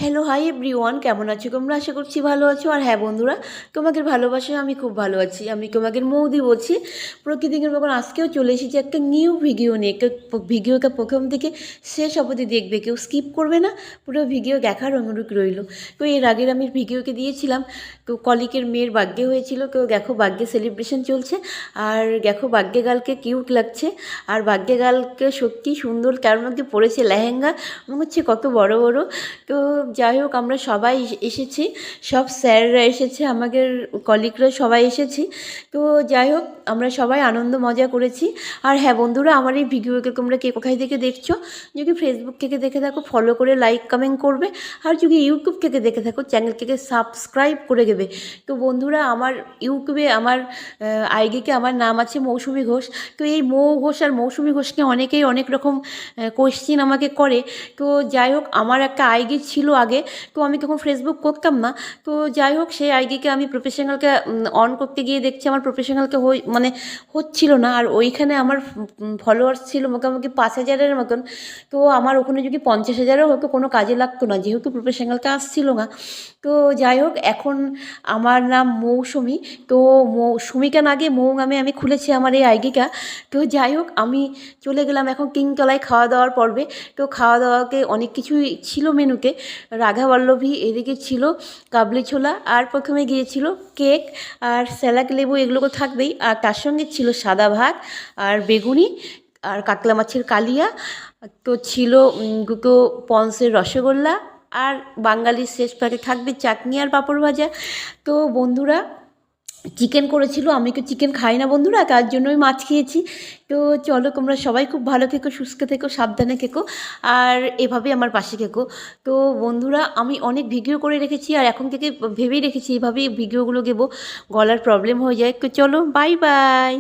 Hello, hi everyone, কেমন আছো তোমরা? আশা করছি ভালো আছো। আর হ্যাঁ বন্ধুরা, তোমাদের ভালোবাসায় আমি খুব ভালো আছি। আমি তোমাদের মৌদি বলছি। প্রতিদিনের মতন আজকেও চলে এসেছি একটা নিউ ভিডিও নিয়ে। ভিডিওটা প্রথম থেকে শেষ অবধি দেখবে, কেউ স্কিপ করবে না, পুরো ভিডিও দেখার অনুরোধ রইল। তো এর আগের আমি ভিডিওকে দিয়েছিলাম, তো কলিকের মেয়ের বার্থডে হয়েছিল, কেউ দেখো বার্থডে সেলিব্রেশন চলছে। আর দেখো বার্থডে গার্লকে কিউট লাগছে। আর বার্থডে গার্লকে সত্যি সুন্দর, তার মধ্যে পরেছে লেহেঙ্গা, মনে হচ্ছে কত বড় বড়। তো যাই হোক, আমরা সবাই এসেছি, সব স্যাররা এসেছে, আমাদের কলিগরা সবাই এসেছি। তো যাই হোক, আমরা সবাই আনন্দ মজা করেছি। আর হ্যাঁ বন্ধুরা, আমার এই ভিডিওকে তোমরা কে কোথায় থেকে দেখছো? যদি ফেসবুক থেকে দেখে থাকো ফলো করে লাইক কমেন্ট করবে। আর যদি ইউটিউব থেকে দেখে থাকো চ্যানেলটিকে সাবস্ক্রাইব করে দেবে। তো বন্ধুরা, আমার ইউটিউবে আমার আইডিতে আমার নাম আছে মৌসুমি ঘোষ। তো এই মৌ ঘোষ আর মৌসুমি ঘোষকে অনেকেই অনেক রকম কোয়েশ্চেন আমাকে করে। তো যাই হোক, আমার একটা আইডি ছিল আগে, তো আমি তখন ফেসবুক করতাম না। তো যাই হোক, সেই আইডিকে আমি প্রফেশনালকে অন করতে গিয়ে দেখছি আমার প্রফেশনালকে হচ্ছিল না। আর ওইখানে আমার ফলোয়ার্স ছিল মোটামুটি 5,000-এর মতন। তো আমার ওখানে যদি 50,000-ও হতো কোনো কাজে লাগতো না, যেহেতু প্রফেশনালকে আসছিল না। তো যাই হোক, এখন আমার নাম মৌসুমি। তো সুমিকা নাগে মৌ নামে আমি খুলেছি আমার এই আইডিটা। তো যাই হোক, আমি চলে গেলাম এখন তিনতলায় খাওয়া দাওয়ার পর্বে। তো খাওয়া দাওয়াকে অনেক কিছুই ছিল মেনুতে। রাধা বল্লভী এদিকে ছিল কাবলি ছোলা, আর প্রথমে গিয়েছিল কেক আর স্যালাড লেবু, এগুলো তো থাকবেই। আর তার সঙ্গে ছিল সাদা ভাত আর বেগুনি আর কাতলা মাছের কালিয়া। তো ছিল দুটো পন্সের রসগোল্লা। আর বাঙালির শেষ পাতে থাকবে চাটনি আর পাঁপড় ভাজা। তো বন্ধুরা, চিকেন করেছিল, আমি তো চিকেন খাই না বন্ধুরা, তার জন্যই মাছ খেয়েছি। তো চলো, তোমরা সবাই খুব ভালো থেকো, সুস্থ থেকো, সাবধানে থেকো, আর এভাবে আমার পাশে থেকো। তো বন্ধুরা, আমি অনেক ভিডিও করে রেখেছি, আর এখন থেকে ভেবেই রেখেছি এভাবেই ভিডিওগুলো দেবো, গলার প্রবলেম হয়ে যায়। তো চলো, বাই বাই।